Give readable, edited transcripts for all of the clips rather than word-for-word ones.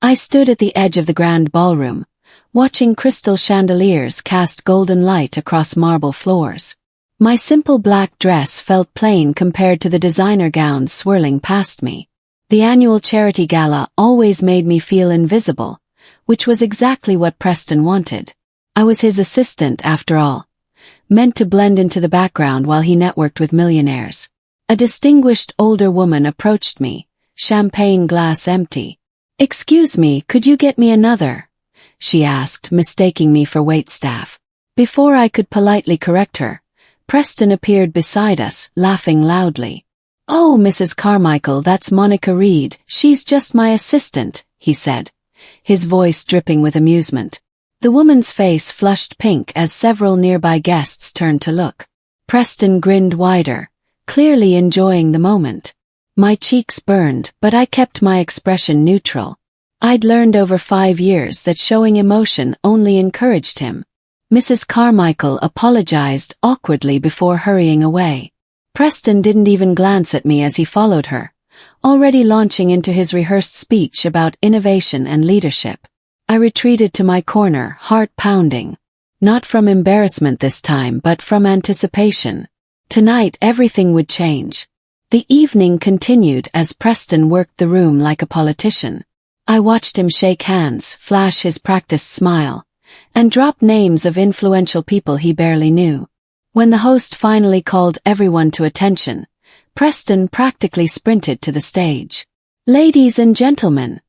I stood at the edge of the grand ballroom, watching crystal chandeliers cast golden light across marble floors. My simple black dress felt plain compared to the designer gowns swirling past me. The annual charity gala always made me feel invisible, which was exactly what Preston wanted. I was his assistant after all, meant to blend into the background while he networked with millionaires. A distinguished older woman approached me, champagne glass empty. "Excuse me, could you get me another?" she asked, mistaking me for waitstaff. Before I could politely correct her, Preston appeared beside us, laughing loudly. "Oh, Mrs. Carmichael, that's Monica Reed. She's just my assistant," he said, his voice dripping with amusement. The woman's face flushed pink as several nearby guests turned to look. Preston grinned wider, clearly enjoying the moment. My cheeks burned, but I kept my expression neutral. I'd learned over 5 years that showing emotion only encouraged him. Mrs. Carmichael apologized awkwardly before hurrying away. Preston didn't even glance at me as he followed her, already launching into his rehearsed speech about innovation and leadership. I retreated to my corner, heart pounding. Not from embarrassment this time, but from anticipation. Tonight everything would change. The evening continued as Preston worked the room like a politician. I watched him shake hands, flash his practiced smile, and drop names of influential people he barely knew. When the host finally called everyone to attention, Preston practically sprinted to the stage. "Ladies and gentlemen,"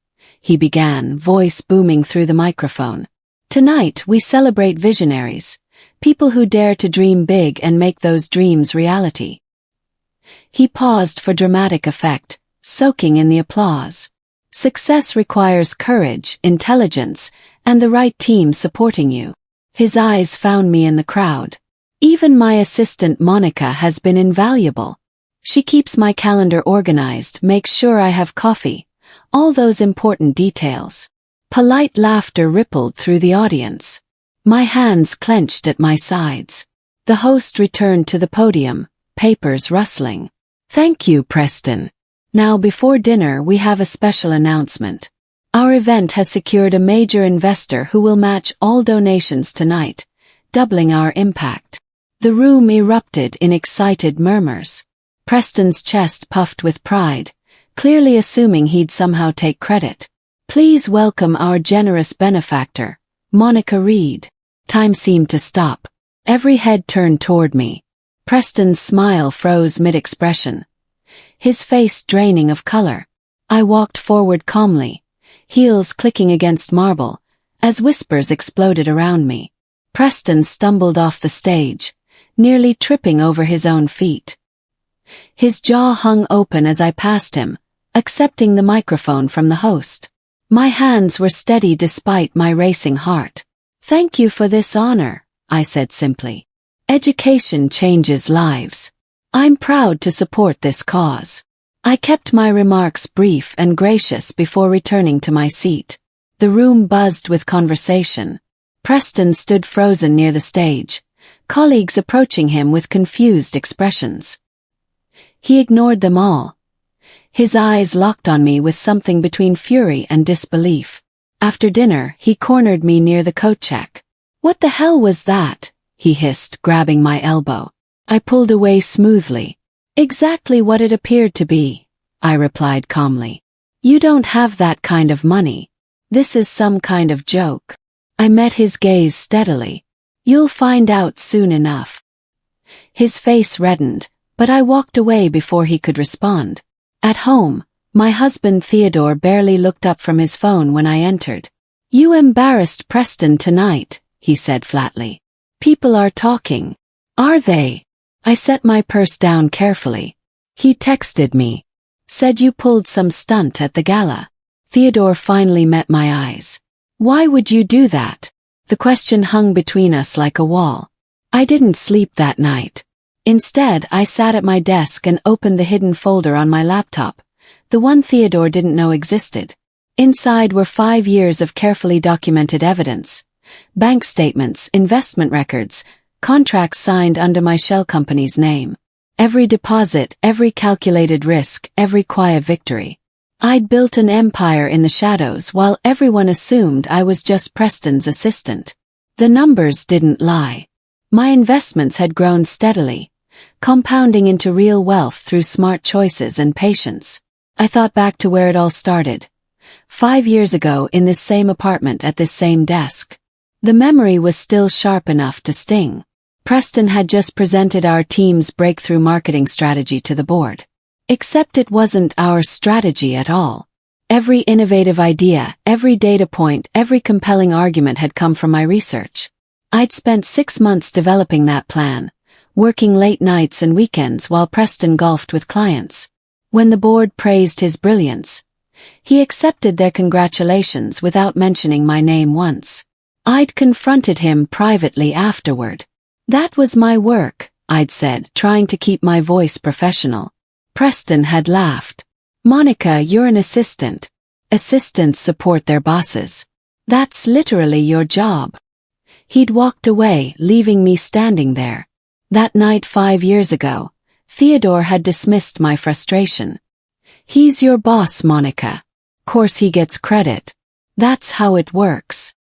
he began, voice booming through the microphone. "Tonight we celebrate visionaries, people who dare to dream big and make those dreams reality." He paused for dramatic effect, soaking in the applause. Success requires courage, intelligence, and the right team supporting you. His eyes found me in the crowd. "Even my assistant Monica has been invaluable. She keeps my calendar organized, makes sure I have coffee, all those important details." Polite laughter rippled through the audience. My hands clenched at my sides. The host returned to the podium, papers rustling. "Thank you, Preston. Now before dinner we have a special announcement. Our event has secured a major investor who will match all donations tonight, doubling our impact." The room erupted in excited murmurs. Preston's chest puffed with pride, clearly assuming he'd somehow take credit. "Please welcome our generous benefactor, Monica Reed." Time seemed to stop. Every head turned toward me. Preston's smile froze mid-expression, his face draining of color. I walked forward calmly, heels clicking against marble, as whispers exploded around me. Preston stumbled off the stage, nearly tripping over his own feet. His jaw hung open as I passed him, accepting the microphone from the host. My hands were steady despite my racing heart. "Thank you for this honor," I said simply. "Education changes lives. I'm proud to support this cause." I kept my remarks brief and gracious before returning to my seat. The room buzzed with conversation. Preston stood frozen near the stage, colleagues approaching him with confused expressions. He ignored them all. His eyes locked on me with something between fury and disbelief. After dinner, he cornered me near the coat check. "What the hell was that?" he hissed, grabbing my elbow. I pulled away smoothly. "Exactly what it appeared to be," I replied calmly. "You don't have that kind of money. This is some kind of joke." I met his gaze steadily. "You'll find out soon enough." His face reddened, but I walked away before he could respond. At home, my husband Theodore barely looked up from his phone when I entered. "You embarrassed Preston tonight," he said flatly. "People are talking." "Are they?" I set my purse down carefully. "He texted me. Said you pulled some stunt at the gala." Theodore finally met my eyes. "Why would you do that?" The question hung between us like a wall. I didn't sleep that night. Instead, I sat at my desk and opened the hidden folder on my laptop, the one Theodore didn't know existed. Inside were 5 years of carefully documented evidence. Bank statements, investment records, contracts signed under my shell company's name. Every deposit, every calculated risk, every quiet victory. I'd built an empire in the shadows while everyone assumed I was just Preston's assistant. The numbers didn't lie. My investments had grown steadily, compounding into real wealth through smart choices and patience. I thought back to where it all started. 5 years ago in this same apartment at this same desk. The memory was still sharp enough to sting. Preston had just presented our team's breakthrough marketing strategy to the board. Except it wasn't our strategy at all. Every innovative idea, every data point, every compelling argument had come from my research. I'd spent 6 months developing that plan, working late nights and weekends while Preston golfed with clients. When the board praised his brilliance, he accepted their congratulations without mentioning my name once. I'd confronted him privately afterward. That was my work, I'd said, trying to keep my voice professional. Preston had laughed. Monica, you're an assistant. Assistants support their bosses. That's literally your job. He'd walked away, leaving me standing there. That night 5 years ago, Theodore had dismissed my frustration. He's your boss, Monica. Course he gets credit. That's how it works.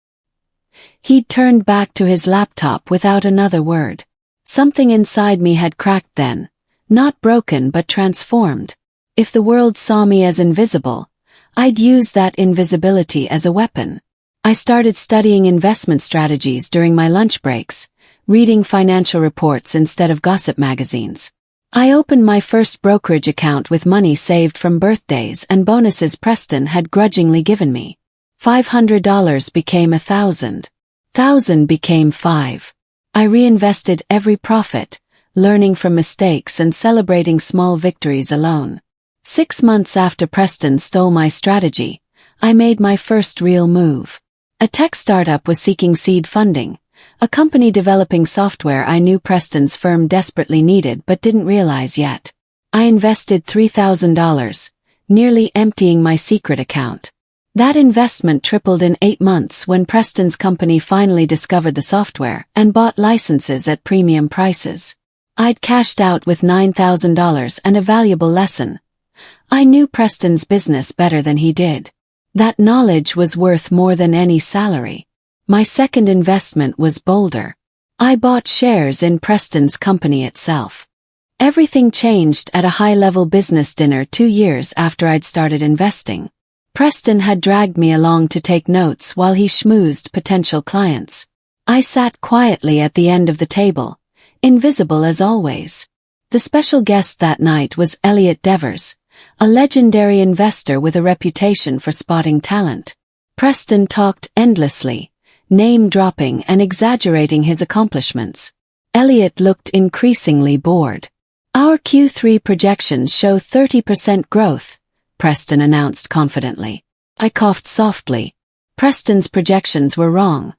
He'd turned back to his laptop without another word. Something inside me had cracked then. Not broken but transformed. If the world saw me as invisible, I'd use that invisibility as a weapon. I started studying investment strategies during my lunch breaks, reading financial reports instead of gossip magazines. I opened my first brokerage account with money saved from birthdays and bonuses Preston had grudgingly given me. $500 became $1,000. 1,000 became 5. I reinvested every profit, learning from mistakes and celebrating small victories alone. 6 months after Preston stole my strategy, I made my first real move. A tech startup was seeking seed funding, a company developing software I knew Preston's firm desperately needed but didn't realize yet. I invested $3,000, nearly emptying my secret account. That investment tripled in 8 months when Preston's company finally discovered the software and bought licenses at premium prices. I'd cashed out with $9,000 and a valuable lesson. I knew Preston's business better than he did. That knowledge was worth more than any salary. My second investment was bolder. I bought shares in Preston's company itself. Everything changed at a high-level business dinner 2 years after I'd started investing. Preston had dragged me along to take notes while he schmoozed potential clients. I sat quietly at the end of the table, invisible as always. The special guest that night was Elliot Devers, a legendary investor with a reputation for spotting talent. Preston talked endlessly, name-dropping and exaggerating his accomplishments. Elliot looked increasingly bored. Our Q3 projections show 30% growth, Preston announced confidently. I coughed softly. Preston's projections were wrong.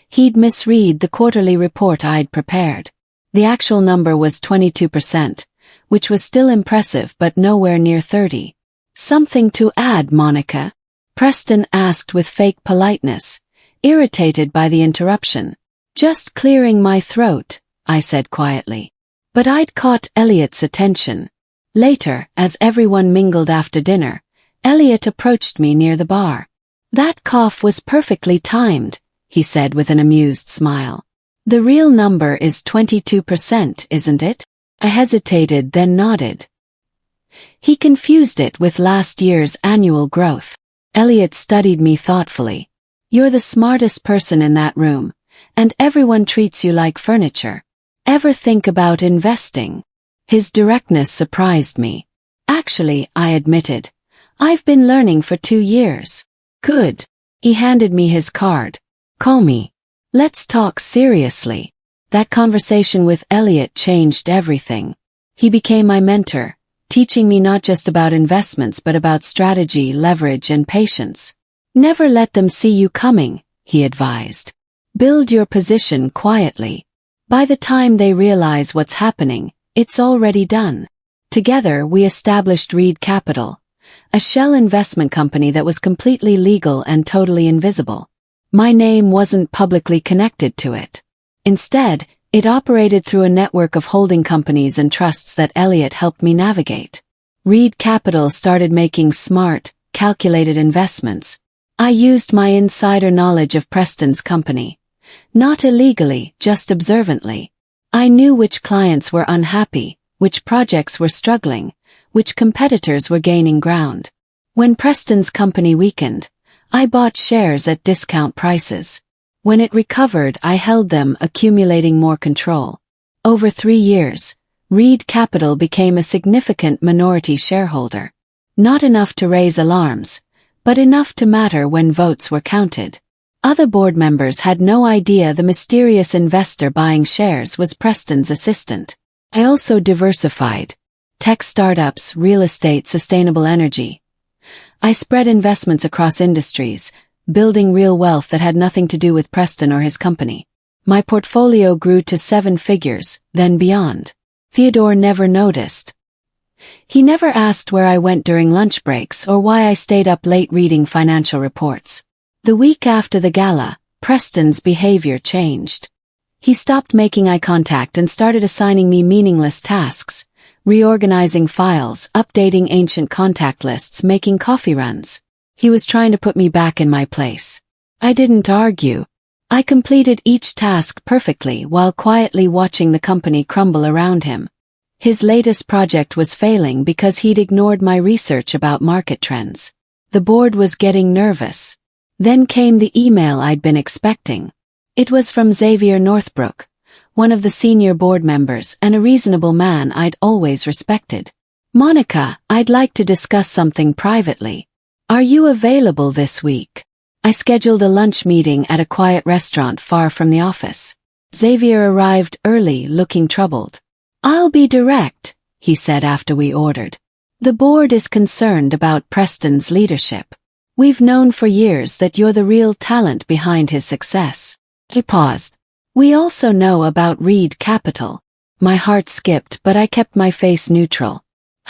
He'd misread the quarterly report I'd prepared. The actual number was 22%, which was still impressive but nowhere near 30. Something to add, Monica? Preston asked with fake politeness, irritated by the interruption. Just clearing my throat, I said quietly. But I'd caught Elliot's attention. Later, as everyone mingled after dinner, Elliot approached me near the bar. That cough was perfectly timed, he said with an amused smile. The real number is 22%, isn't it? I hesitated, then nodded. He confused it with last year's annual growth. Elliot studied me thoughtfully. You're the smartest person in that room, and everyone treats you like furniture. Ever think about investing? His directness surprised me. Actually, I admitted. I've been learning for 2 years. Good. He handed me his card. Call me. Let's talk seriously. That conversation with Elliot changed everything. He became my mentor, teaching me not just about investments but about strategy, leverage, and patience. Never let them see you coming, he advised. Build your position quietly. By the time they realize what's happening, it's already done. Together we established Reed Capital, a shell investment company that was completely legal and totally invisible. My name wasn't publicly connected to it. Instead, it operated through a network of holding companies and trusts that Elliot helped me navigate. Reed Capital started making smart, calculated investments. I used my insider knowledge of Preston's company. Not illegally, just observantly. I knew which clients were unhappy, which projects were struggling, which competitors were gaining ground. When Preston's company weakened, I bought shares at discount prices. When it recovered, I held them, accumulating more control. Over 3 years, Reed Capital became a significant minority shareholder. Not enough to raise alarms, but enough to matter when votes were counted. Other board members had no idea the mysterious investor buying shares was Preston's assistant. I also diversified. Tech startups, real estate, sustainable energy. I spread investments across industries, building real wealth that had nothing to do with Preston or his company. My portfolio grew to 7 figures, then beyond. Theodore never noticed. He never asked where I went during lunch breaks or why I stayed up late reading financial reports. The week after the gala, Preston's behavior changed. He stopped making eye contact and started assigning me meaningless tasks, reorganizing files, updating ancient contact lists, making coffee runs. He was trying to put me back in my place. I didn't argue. I completed each task perfectly while quietly watching the company crumble around him. His latest project was failing because he'd ignored my research about market trends. The board was getting nervous. Then came the email I'd been expecting. It was from Xavier Northbrook, one of the senior board members and a reasonable man I'd always respected. "Monica, I'd like to discuss something privately. Are you available this week?" I scheduled a lunch meeting at a quiet restaurant far from the office. Xavier arrived early, looking troubled. "I'll be direct," he said after we ordered. "The board is concerned about Preston's leadership. We've known for years that you're the real talent behind his success." He paused. "We also know about Reed Capital." My heart skipped, but I kept my face neutral.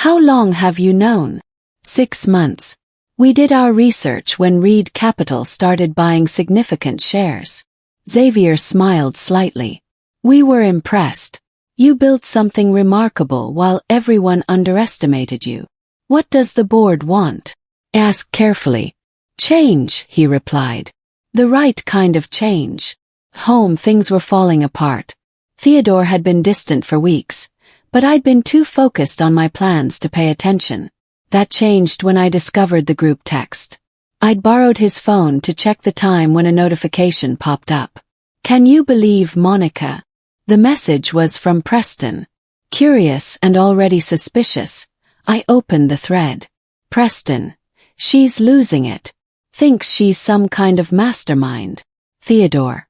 "How long have you known?" 6 months. We did our research when Reed Capital started buying significant shares. Xavier smiled slightly. "We were impressed. You built something remarkable while everyone underestimated you. What does the board want?" I asked carefully. "Change," he replied. "The right kind of change." Home, things were falling apart. Theodore had been distant for weeks, but I'd been too focused on my plans to pay attention. That changed when I discovered the group text. I'd borrowed his phone to check the time when a notification popped up. "Can you believe Monica?" The message was from Preston. Curious and already suspicious, I opened the thread. "Preston. She's losing it. Thinks she's some kind of mastermind. Theodore.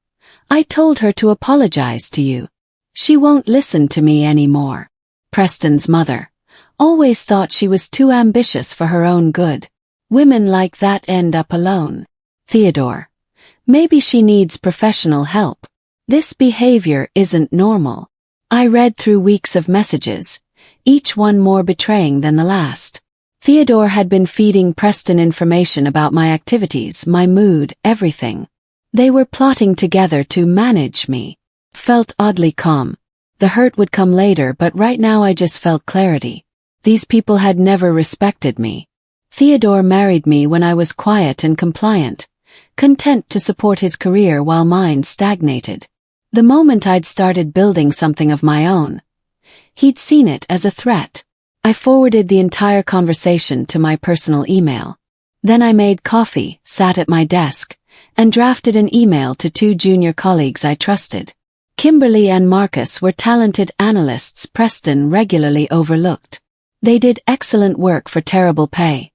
I told her to apologize to you. She won't listen to me anymore. Preston's mother. Always thought she was too ambitious for her own good. Women like that end up alone. Theodore. Maybe she needs professional help. This behavior isn't normal." I read through weeks of messages, each one more betraying than the last. Theodore had been feeding Preston information about my activities, my mood, everything. They were plotting together to manage me. Felt oddly calm. The hurt would come later, but right now I just felt clarity. These people had never respected me. Theodore married me when I was quiet and compliant, content to support his career while mine stagnated. The moment I'd started building something of my own, he'd seen it as a threat. I forwarded the entire conversation to my personal email. Then I made coffee, sat at my desk, and drafted an email to 2 junior colleagues I trusted. Kimberly and Marcus were talented analysts Preston regularly overlooked. They did excellent work for terrible pay,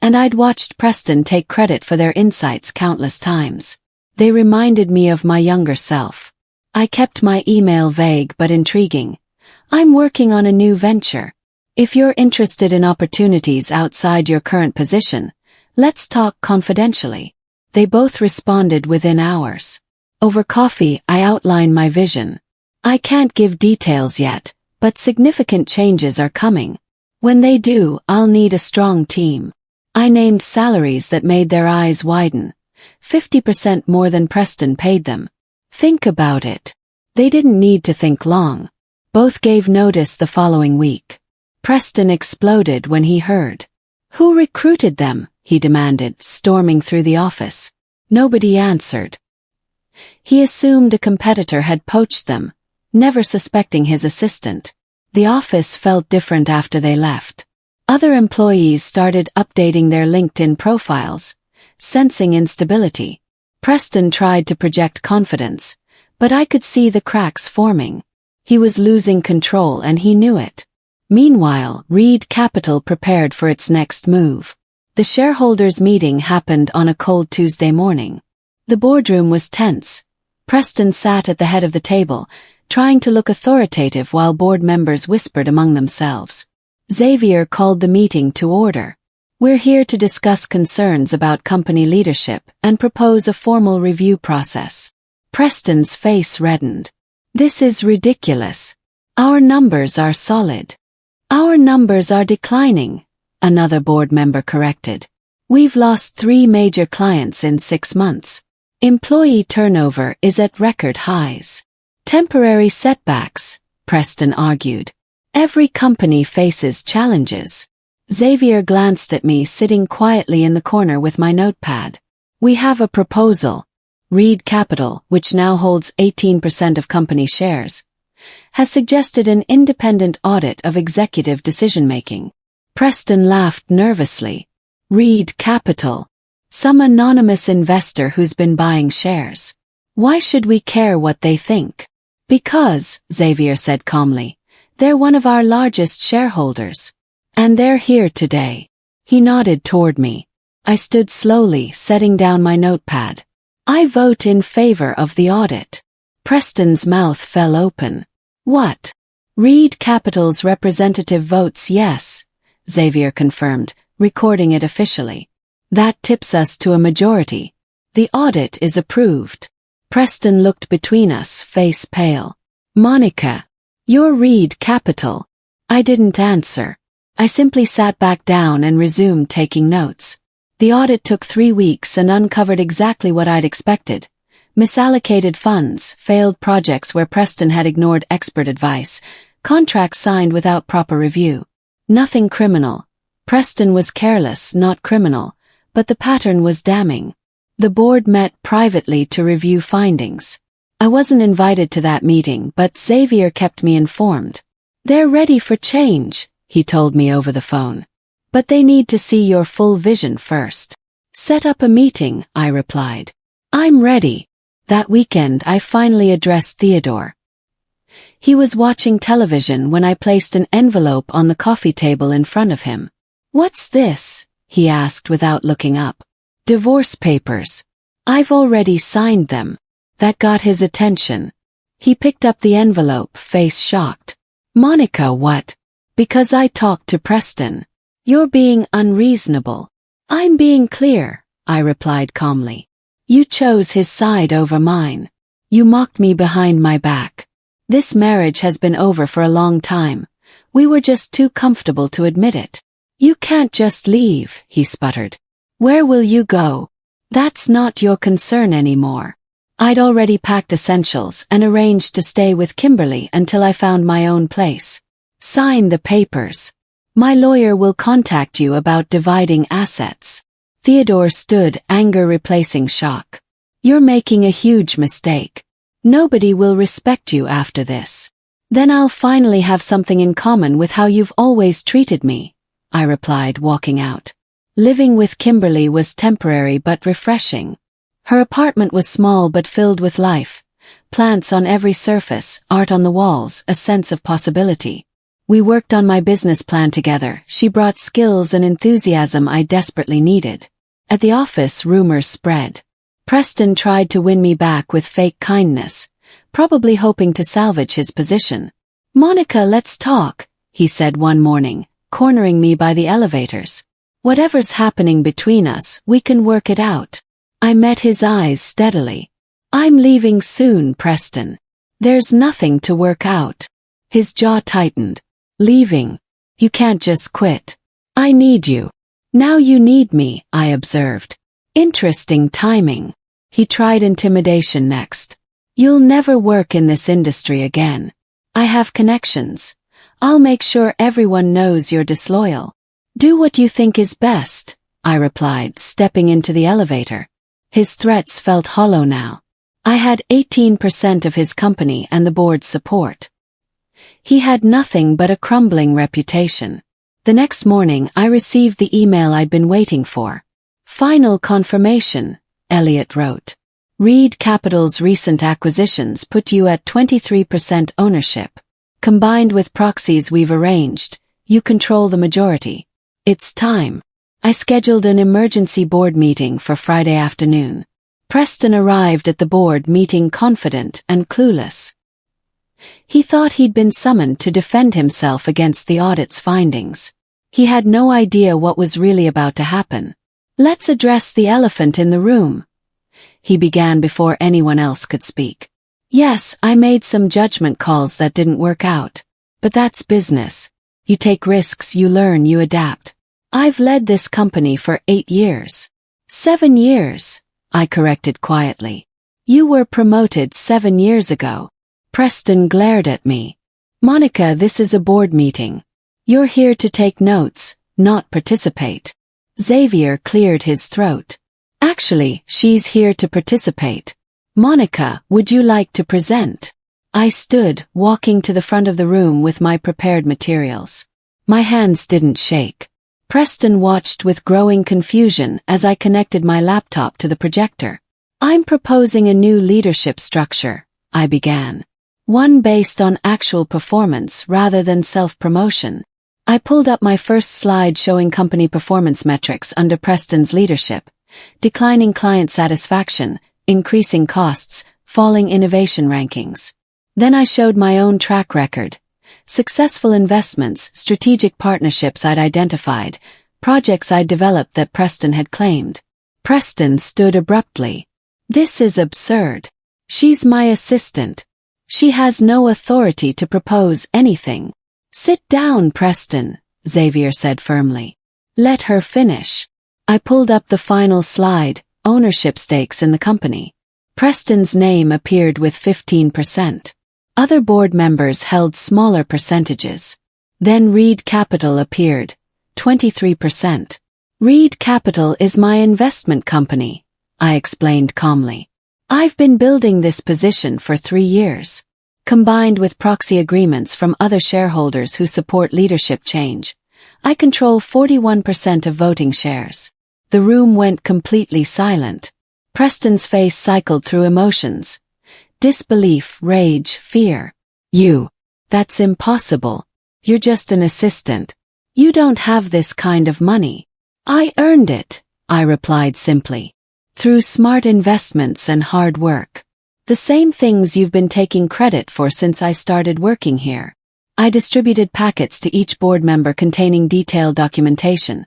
and I'd watched Preston take credit for their insights countless times. They reminded me of my younger self. I kept my email vague but intriguing. "I'm working on a new venture. If you're interested in opportunities outside your current position, let's talk confidentially." They both responded within hours. Over coffee, I outlined my vision. "I can't give details yet, but significant changes are coming. When they do, I'll need a strong team." I named salaries that made their eyes widen. 50% more than Preston paid them. Think about it. They didn't need to think long. Both gave notice the following week. Preston exploded when he heard. Who recruited them? He demanded, storming through the office. Nobody answered. He assumed a competitor had poached them, never suspecting his assistant. The office felt different after they left. Other employees started updating their LinkedIn profiles, sensing instability. Preston tried to project confidence, but I could see the cracks forming. He was losing control and he knew it. Meanwhile, Reed Capital prepared for its next move. The shareholders' meeting happened on a cold Tuesday morning. The boardroom was tense. Preston sat at the head of the table, trying to look authoritative while board members whispered among themselves. Xavier called the meeting to order. We're here to discuss concerns about company leadership and propose a formal review process. Preston's face reddened. This is ridiculous. Our numbers are solid. Our numbers are declining, another board member corrected. We've lost 3 major clients in 6 months. Employee turnover is at record highs. Temporary setbacks, Preston argued. Every company faces challenges. Xavier glanced at me sitting quietly in the corner with my notepad. We have a proposal. Reed Capital, which now holds 18% of company shares, has suggested an independent audit of executive decision-making. Preston laughed nervously. Reed Capital. Some anonymous investor who's been buying shares. Why should we care what they think? Because, Xavier said calmly, they're one of our largest shareholders. And they're here today. He nodded toward me. I stood slowly, setting down my notepad. I vote in favor of the audit. Preston's mouth fell open. What? Reed Capital's representative votes yes, Xavier confirmed, recording it officially. That tips us to a majority. The audit is approved. Preston looked between us, face pale. Monica, you're Reed Capital. I didn't answer. I simply sat back down and resumed taking notes. The audit took 3 weeks and uncovered exactly what I'd expected. Misallocated funds, failed projects where Preston had ignored expert advice, contracts signed without proper review. Nothing criminal. Preston was careless, not criminal, but the pattern was damning. The board met privately to review findings. I wasn't invited to that meeting, but Xavier kept me informed. They're ready for change, he told me over the phone. But they need to see your full vision first. Set up a meeting, I replied. I'm ready. That weekend I finally addressed Theodore. He was watching television when I placed an envelope on the coffee table in front of him. What's this? He asked without looking up. Divorce papers. I've already signed them. That got his attention. He picked up the envelope, face shocked. Monica, what? Because I talked to Preston. You're being unreasonable. I'm being clear, I replied calmly. You chose his side over mine. You mocked me behind my back. This marriage has been over for a long time. We were just too comfortable to admit it. You can't just leave, he sputtered. Where will you go? That's not your concern anymore. I'd already packed essentials and arranged to stay with Kimberly until I found my own place. Sign the papers. My lawyer will contact you about dividing assets. Theodore stood, anger replacing shock. You're making a huge mistake. Nobody will respect you after this. Then I'll finally have something in common with how you've always treated me, I replied, walking out. Living with Kimberly was temporary but refreshing. Her apartment was small but filled with life. Plants on every surface, art on the walls, a sense of possibility. We worked on my business plan together. She brought skills and enthusiasm I desperately needed. At the office, rumors spread. Preston tried to win me back with fake kindness, probably hoping to salvage his position. Monica, let's talk, he said one morning, cornering me by the elevators. Whatever's happening between us, we can work it out. I met his eyes steadily. I'm leaving soon, Preston. There's nothing to work out. His jaw tightened. Leaving. You can't just quit. I need you. Now you need me, I observed. Interesting timing. He tried intimidation next. You'll never work in this industry again. I have connections. I'll make sure everyone knows you're disloyal. Do what you think is best, I replied, stepping into the elevator. His threats felt hollow now. I had 18% of his company and the board's support. He had nothing but a crumbling reputation. The next morning I received the email I'd been waiting for. Final confirmation, Elliot wrote. Reed Capital's recent acquisitions put you at 23% ownership. Combined with proxies we've arranged, you control the majority. It's time. I scheduled an emergency board meeting for Friday afternoon. Preston arrived at the board meeting confident and clueless. He thought he'd been summoned to defend himself against the audit's findings. He had no idea what was really about to happen. Let's address the elephant in the room. He began before anyone else could speak. Yes, I made some judgment calls that didn't work out. But that's business. You take risks, you learn, you adapt. I've led this company for 8 years. 7 years, I corrected quietly. You were promoted 7 years ago. Preston glared at me. Monica, this is a board meeting. You're here to take notes, not participate. Xavier cleared his throat. Actually, she's here to participate. Monica, would you like to present? I stood, walking to the front of the room with my prepared materials. My hands didn't shake. Preston watched with growing confusion as I connected my laptop to the projector. I'm proposing a new leadership structure, I began. One based on actual performance rather than self-promotion. I pulled up my first slide showing company performance metrics under Preston's leadership. Declining client satisfaction, increasing costs, falling innovation rankings. Then I showed my own track record. Successful investments, strategic partnerships I'd identified, projects I'd developed that Preston had claimed. Preston stood abruptly. This is absurd. She's my assistant. She has no authority to propose anything. Sit down, Preston, Xavier said firmly. Let her finish. I pulled up the final slide, ownership stakes in the company. Preston's name appeared with 15%. Other board members held smaller percentages. Then Reed Capital appeared, 23%. Reed Capital is my investment company, I explained calmly. I've been building this position for 3 years. Combined with proxy agreements from other shareholders who support leadership change, I control 41% of voting shares. The room went completely silent. Preston's face cycled through emotions. Disbelief, rage, fear. That's impossible. You're just an assistant. You don't have this kind of money. I earned it, I replied simply. Through smart investments and hard work. The same things you've been taking credit for since I started working here. I distributed packets to each board member containing detailed documentation.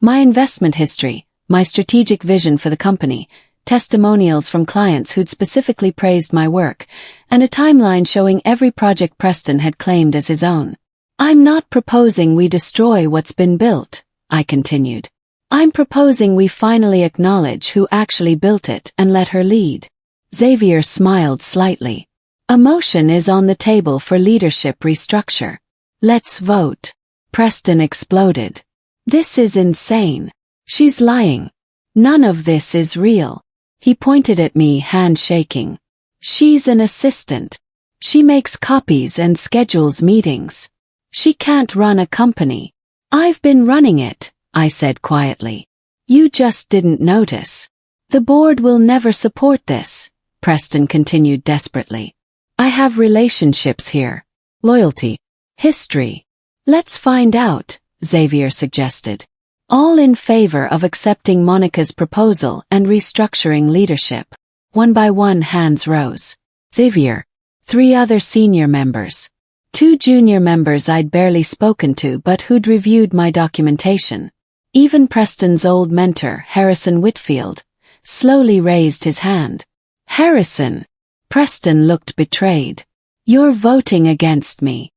My investment history, my strategic vision for the company, testimonials from clients who'd specifically praised my work, and a timeline showing every project Preston had claimed as his own. I'm not proposing we destroy what's been built, I continued. I'm proposing we finally acknowledge who actually built it and let her lead. Xavier smiled slightly. A motion is on the table for leadership restructure. Let's vote. Preston exploded. This is insane. She's lying. None of this is real. He pointed at me, hand shaking. She's an assistant. She makes copies and schedules meetings. She can't run a company. I've been running it, I said quietly. You just didn't notice. The board will never support this, Preston continued desperately. I have relationships here. Loyalty. History. Let's find out, Xavier suggested. All in favor of accepting Monica's proposal and restructuring leadership. One by one hands rose. Xavier. 3 other senior members. 2 junior members I'd barely spoken to but who'd reviewed my documentation. Even Preston's old mentor, Harrison Whitfield, slowly raised his hand. Harrison. Preston looked betrayed. You're voting against me.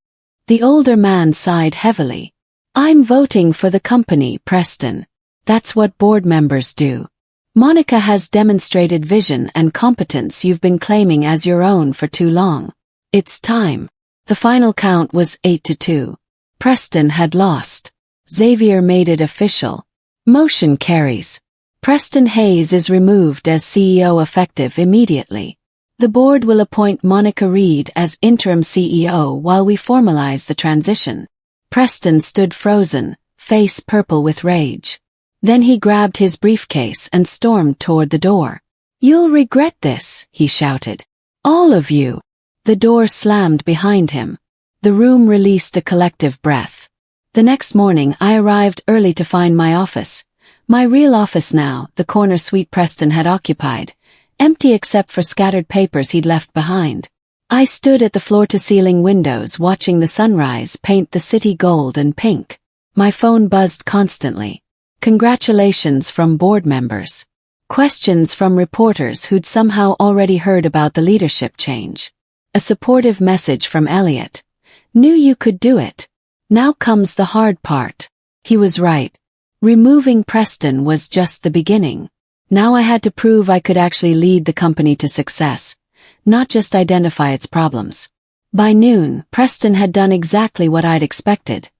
The older man sighed heavily. I'm voting for the company, Preston. That's what board members do. Monica has demonstrated vision and competence you've been claiming as your own for too long. It's time. The final count was 8-2. Preston had lost. Xavier made it official. Motion carries. Preston Hayes is removed as CEO effective immediately. The board will appoint Monica Reed as interim CEO while we formalize the transition. Preston stood frozen, face purple with rage. Then he grabbed his briefcase and stormed toward the door. "You'll regret this," he shouted. "All of you." The door slammed behind him. The room released a collective breath. The next morning I arrived early to find my office. My real office now, the corner suite Preston had occupied, empty except for scattered papers he'd left behind. I stood at the floor-to-ceiling windows watching the sunrise paint the city gold and pink. My phone buzzed constantly. Congratulations from board members. Questions from reporters who'd somehow already heard about the leadership change. A supportive message from Elliot. "Knew you could do it. Now comes the hard part." He was right. Removing Preston was just the beginning. Now I had to prove I could actually lead the company to success, not just identify its problems. By noon, Preston had done exactly what I'd expected.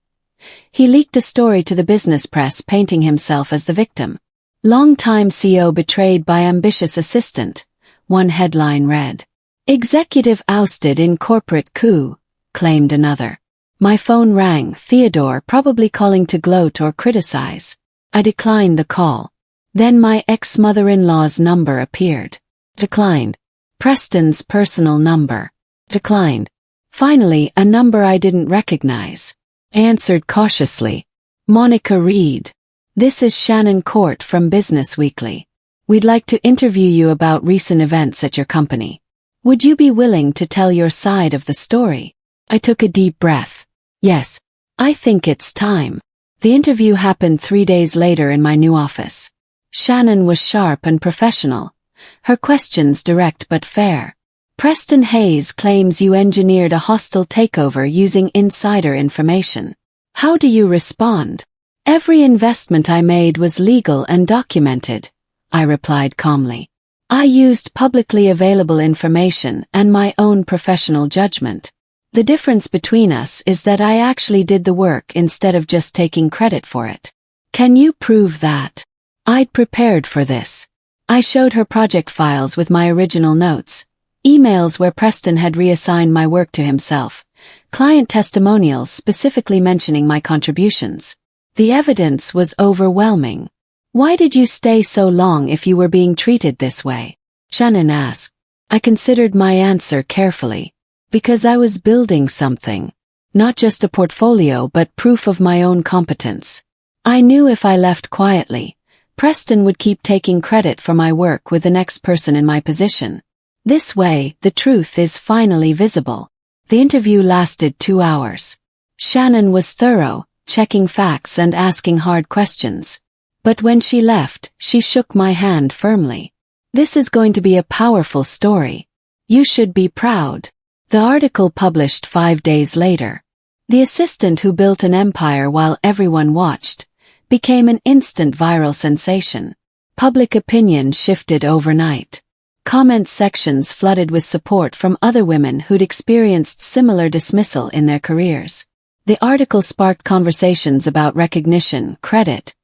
He leaked a story to the business press painting himself as the victim. "Longtime CEO betrayed by ambitious assistant," one headline read. "Executive ousted in corporate coup," claimed another. My phone rang, Theodore probably calling to gloat or criticize. I declined the call. Then my ex-mother-in-law's number appeared. Declined. Preston's personal number. Declined. Finally, a number I didn't recognize. Answered cautiously. "Monica Reed. This is Shannon Court from Business Weekly. We'd like to interview you about recent events at your company. Would you be willing to tell your side of the story?" I took a deep breath. Yes, I think it's time. The interview happened 3 days later in my new office. Shannon was sharp and professional. Her questions direct but fair. "Preston Hayes claims you engineered a hostile takeover using insider information. How do you respond?" "Every investment I made was legal and documented," I replied calmly. "I used publicly available information and my own professional judgment. The difference between us is that I actually did the work instead of just taking credit for it." "Can you prove that?" I'd prepared for this. I showed her project files with my original notes, emails where Preston had reassigned my work to himself, client testimonials specifically mentioning my contributions. The evidence was overwhelming. "Why did you stay so long if you were being treated this way?" Shannon asked. I considered my answer carefully. Because I was building something. Not just a portfolio but proof of my own competence. I knew if I left quietly, Preston would keep taking credit for my work with the next person in my position. This way, the truth is finally visible. The interview lasted 2 hours. Shannon was thorough, checking facts and asking hard questions. But when she left, she shook my hand firmly. "This is going to be a powerful story. You should be proud." The article published 5 days later. The assistant who built an empire while everyone watched became an instant viral sensation. Public opinion shifted overnight. Comment sections flooded with support from other women who'd experienced similar dismissal in their careers. The article sparked conversations about recognition, credit,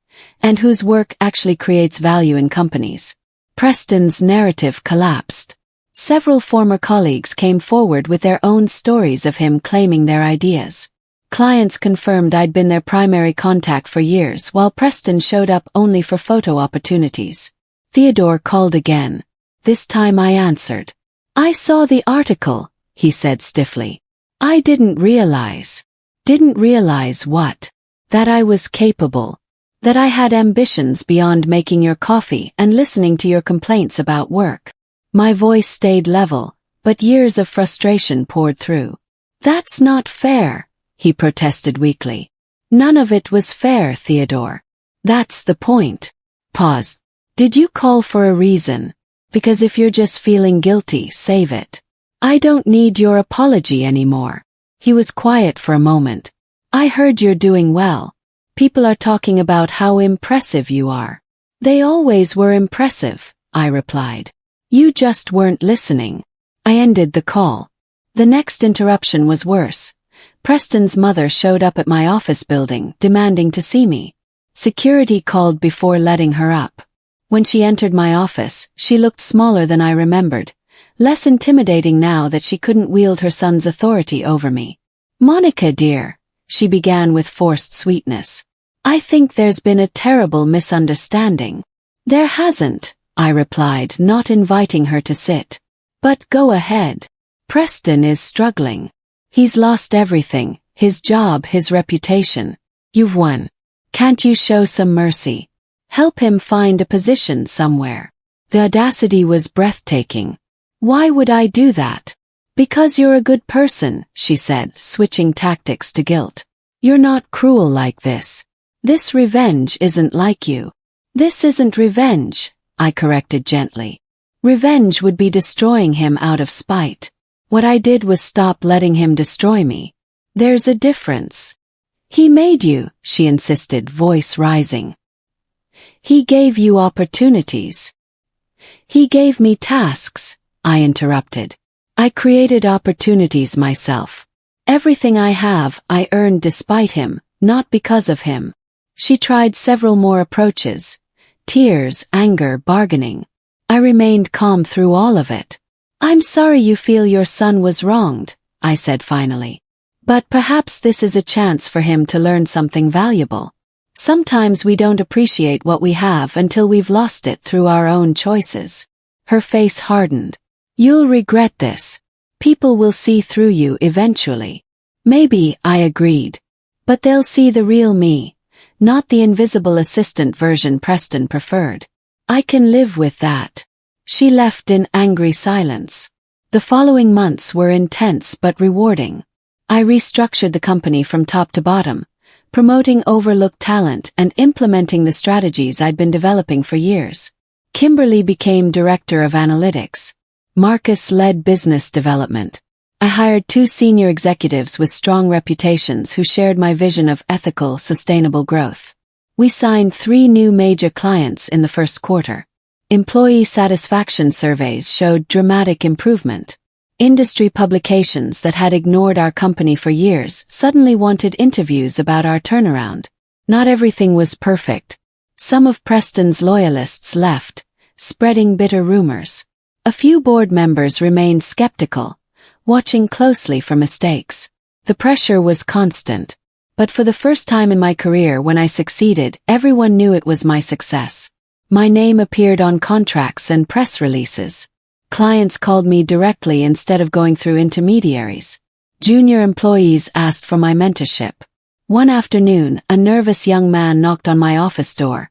and whose work actually creates value in companies. Preston's narrative collapsed. Several former colleagues came forward with their own stories of him claiming their ideas. Clients confirmed I'd been their primary contact for years while Preston showed up only for photo opportunities. Theodore called again. This time I answered. "I saw the article," he said stiffly. "I didn't realize." "Didn't realize what?" "That I was capable. That I had ambitions beyond making your coffee and listening to your complaints about work." My voice stayed level, but years of frustration poured through. "That's not fair," he protested weakly. "None of it was fair, Theodore. That's the point." Pause. "Did you call for a reason? Because if you're just feeling guilty, save it. I don't need your apology anymore." He was quiet for a moment. "I heard you're doing well. People are talking about how impressive you are." "They always were impressive," I replied. "You just weren't listening." I ended the call. The next interruption was worse. Preston's mother showed up at my office building, demanding to see me. Security called before letting her up. When she entered my office, she looked smaller than I remembered, less intimidating now that she couldn't wield her son's authority over me. "Monica dear," she began with forced sweetness. "I think there's been a terrible misunderstanding." "There hasn't," I replied, not inviting her to sit. "But go ahead. Preston is struggling. He's lost everything, his job, his reputation. You've won. Can't you show some mercy? Help him find a position somewhere." The audacity was breathtaking. "Why would I do that?" "Because you're a good person," she said, switching tactics to guilt. "You're not cruel like this. This revenge isn't like you." "This isn't revenge," I corrected gently. "Revenge would be destroying him out of spite. What I did was stop letting him destroy me. There's a difference." "He made you," she insisted, voice rising. "He gave you opportunities." "He gave me tasks," I interrupted. "I created opportunities myself. Everything I have, I earned despite him, not because of him." She tried several more approaches. Tears, anger, bargaining. I remained calm through all of it. "I'm sorry you feel your son was wronged," I said finally. "But perhaps this is a chance for him to learn something valuable. Sometimes we don't appreciate what we have until we've lost it through our own choices." Her face hardened. "You'll regret this. People will see through you eventually." "Maybe," I agreed. "But they'll see the real me, not the invisible assistant version Preston preferred. I can live with that." She left in angry silence. The following months were intense but rewarding. I restructured the company from top to bottom, promoting overlooked talent and implementing the strategies I'd been developing for years. Kimberly became director of analytics. Marcus led business development. I hired 2 senior executives with strong reputations who shared my vision of ethical, sustainable growth. We signed 3 new major clients in the first quarter. Employee satisfaction surveys showed dramatic improvement. Industry publications that had ignored our company for years suddenly wanted interviews about our turnaround. Not everything was perfect. Some of Preston's loyalists left, spreading bitter rumors. A few board members remained skeptical, watching closely for mistakes. The pressure was constant. But for the first time in my career, when I succeeded, everyone knew it was my success. My name appeared on contracts and press releases. Clients called me directly instead of going through intermediaries. Junior employees asked for my mentorship. One afternoon, a nervous young man knocked on my office door.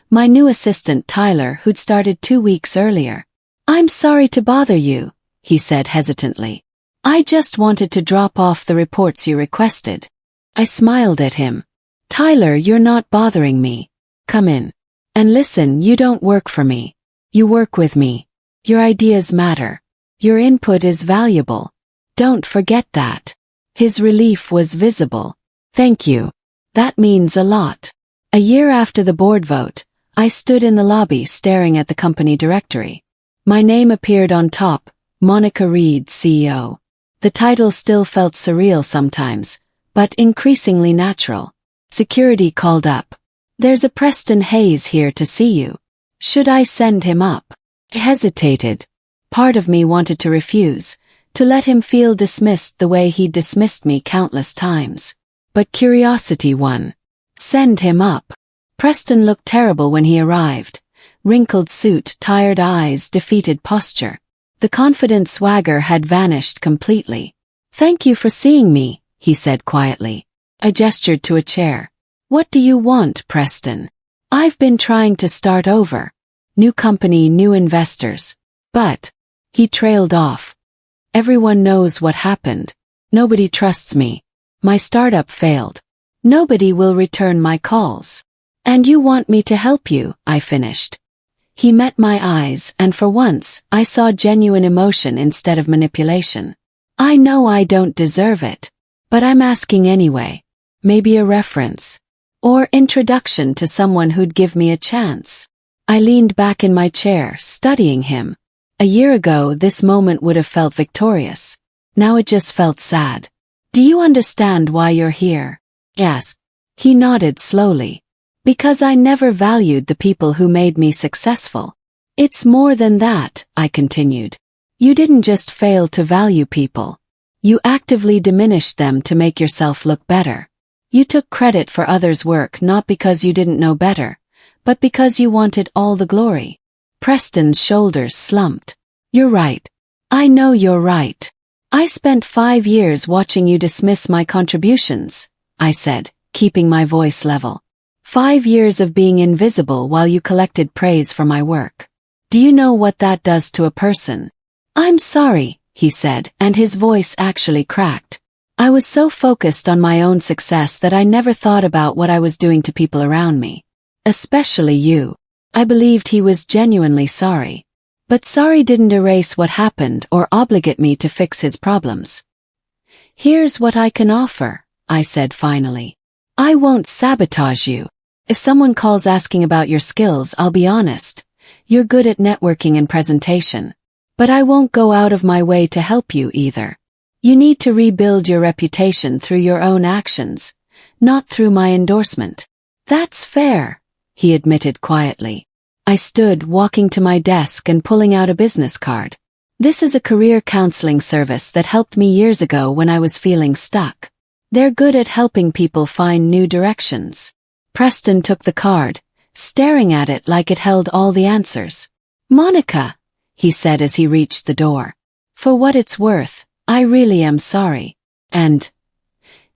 My new assistant, Tyler, who'd started 2 weeks earlier. "I'm sorry to bother you," he said hesitantly. "I just wanted to drop off the reports you requested." I smiled at him. "Tyler, you're not bothering me. Come in. And listen, you don't work for me. You work with me. Your ideas matter. Your input is valuable. Don't forget that." His relief was visible. "Thank you. That means a lot." A year after the board vote, I stood in the lobby staring at the company directory. My name appeared on top, Monica Reed, CEO. The title still felt surreal sometimes, but increasingly natural. Security called up. "There's a Preston Hayes here to see you. Should I send him up?" I hesitated. Part of me wanted to refuse, to let him feel dismissed the way he'd dismissed me countless times. But curiosity won. "Send him up." Preston looked terrible when he arrived. Wrinkled suit, tired eyes, defeated posture. The confident swagger had vanished completely. "Thank you for seeing me," he said quietly. I gestured to a chair. "What do you want, Preston?" "I've been trying to start over. New company, new investors. But..." He trailed off. "Everyone knows what happened. Nobody trusts me. My startup failed. Nobody will return my calls. And you want me to help you," I finished. He met my eyes, and for once, I saw genuine emotion instead of manipulation. "I know I don't deserve it. But I'm asking anyway. Maybe a reference. Or introduction to someone who'd give me a chance." I leaned back in my chair, studying him. A year ago, this moment would have felt victorious. Now it just felt sad. Do you understand why you're here? Yes. He nodded slowly. Because I never valued the people who made me successful. It's more than that, I continued. You didn't just fail to value people. You actively diminished them to make yourself look better. You took credit for others' work not because you didn't know better, but because you wanted all the glory. Preston's shoulders slumped. You're right. I know you're right. I spent 5 years watching you dismiss my contributions, I said, keeping my voice level. 5 years of being invisible while you collected praise for my work. Do you know what that does to a person? I'm sorry, he said, and his voice actually cracked. I was so focused on my own success that I never thought about what I was doing to people around me. Especially you. I believed he was genuinely sorry. But sorry didn't erase what happened or obligate me to fix his problems. Here's what I can offer, I said finally. I won't sabotage you. If someone calls asking about your skills, I'll be honest. You're good at networking and presentation. But I won't go out of my way to help you either. You need to rebuild your reputation through your own actions, not through my endorsement. That's fair, he admitted quietly. I stood, walking to my desk and pulling out a business card. This is a career counseling service that helped me years ago when I was feeling stuck. They're good at helping people find new directions. Preston took the card, staring at it like it held all the answers. Monica, he said as he reached the door. For what it's worth, I really am sorry. And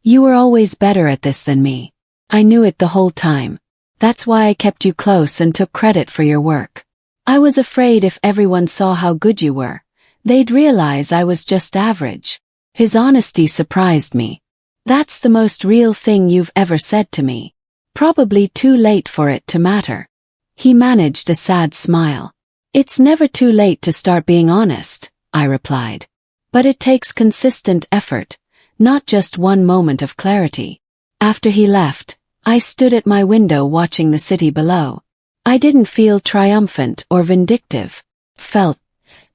you were always better at this than me. I knew it the whole time. That's why I kept you close and took credit for your work. I was afraid if everyone saw how good you were, they'd realize I was just average. His honesty surprised me. That's the most real thing you've ever said to me. Probably too late for it to matter. He managed a sad smile. It's never too late to start being honest, I replied. But it takes consistent effort, not just one moment of clarity. After he left, I stood at my window watching the city below. I didn't feel triumphant or vindictive. Felt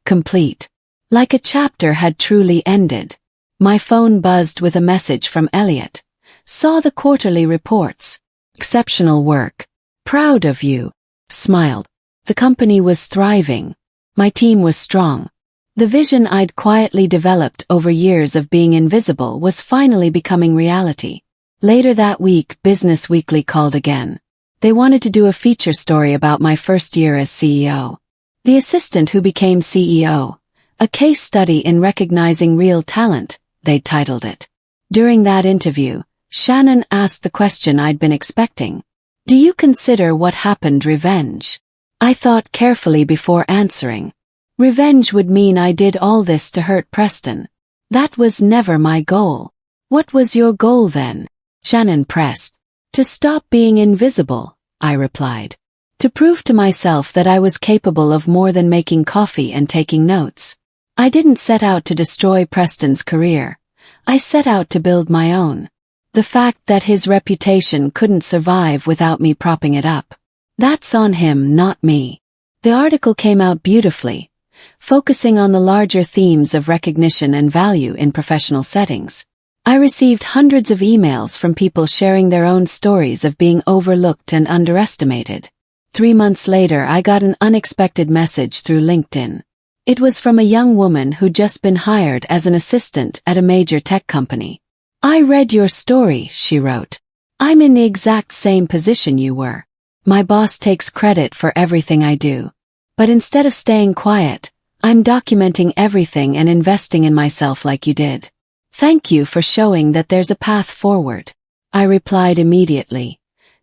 complete. Like a chapter had truly ended. My phone buzzed with a message from Elliot. Saw the quarterly reports. Exceptional work. Proud of you. Smiled. The company was thriving. My team was strong. The vision I'd quietly developed over years of being invisible was finally becoming reality. Later that week, Business Weekly called again. They wanted to do a feature story about my first year as CEO. The assistant who became CEO. A case study in recognizing real talent, they titled it. During that interview, Shannon asked the question I'd been expecting. Do you consider what happened revenge? I thought carefully before answering. Revenge would mean I did all this to hurt Preston. That was never my goal. What was your goal then? Shannon pressed. To stop being invisible, I replied. To prove to myself that I was capable of more than making coffee and taking notes. I didn't set out to destroy Preston's career. I set out to build my own. The fact that his reputation couldn't survive without me propping it up. That's on him, not me. The article came out beautifully, focusing on the larger themes of recognition and value in professional settings. I received hundreds of emails from people sharing their own stories of being overlooked and underestimated. 3 months later, I got an unexpected message through LinkedIn. It was from a young woman who'd just been hired as an assistant at a major tech company. I read your story, she wrote. I'm in the exact same position you were. My boss takes credit for everything I do. But instead of staying quiet, I'm documenting everything and investing in myself like you did. Thank you for showing that there's a path forward. I replied immediately.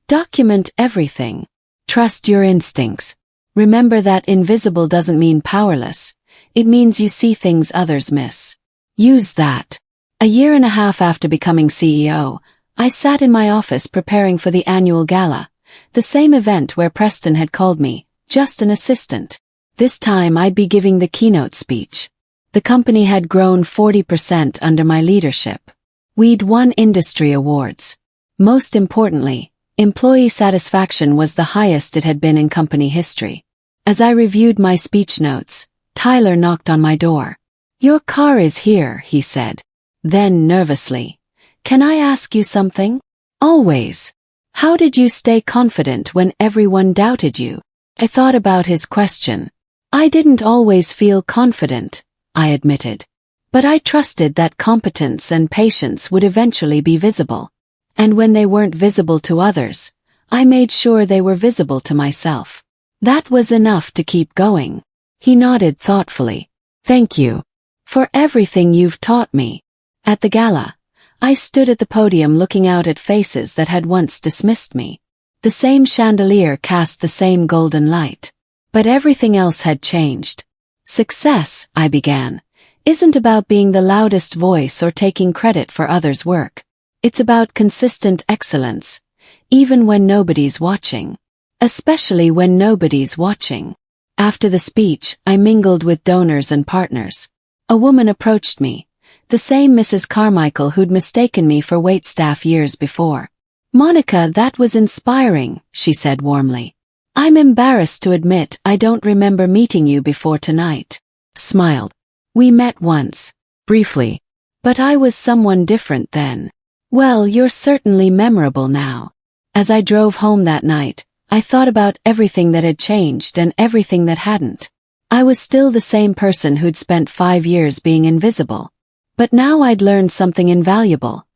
Document everything. Trust your instincts. Remember that invisible doesn't mean powerless. It means you see things others miss. Use that. A year and a half after becoming CEO, I sat in my office preparing for the annual Gala, the same event where Preston had called me, just an assistant. This time I'd be giving the keynote speech. The company had grown 40% under my leadership. We'd won industry awards. Most importantly, employee satisfaction was the highest it had been in company history. As I reviewed my speech notes, Tyler knocked on my door. Your car is here, he said. Then nervously, can I ask you something? Always. How did you stay confident when everyone doubted you? I thought about his question. I didn't always feel confident, I admitted. But I trusted that competence and patience would eventually be visible. And when they weren't visible to others, I made sure they were visible to myself. That was enough to keep going. He nodded thoughtfully. Thank you for everything you've taught me. At the gala, I stood at the podium looking out at faces that had once dismissed me. The same chandelier cast the same golden light. But everything else had changed. Success, I began, isn't about being the loudest voice or taking credit for others' work. It's about consistent excellence, even when nobody's watching. Especially when nobody's watching. After the speech, I mingled with donors and partners. A woman approached me, the same Mrs. Carmichael who'd mistaken me for waitstaff years before. Monica, that was inspiring, she said warmly. I'm embarrassed to admit I don't remember meeting you before tonight. Smiled. We met once. Briefly. But I was someone different then. Well, you're certainly memorable now. As I drove home that night, I thought about everything that had changed and everything that hadn't. I was still the same person who'd spent 5 years being invisible. But now I'd learned something invaluable.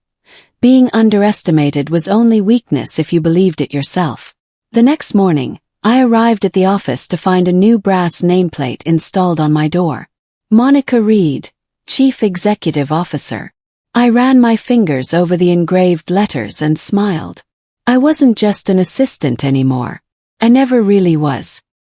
Being underestimated was only weakness if you believed it yourself. The next morning, I arrived at the office to find a new brass nameplate installed on my door. Monica Reed, Chief Executive Officer. I ran my fingers over the engraved letters and smiled. I wasn't just an assistant anymore. I never really was.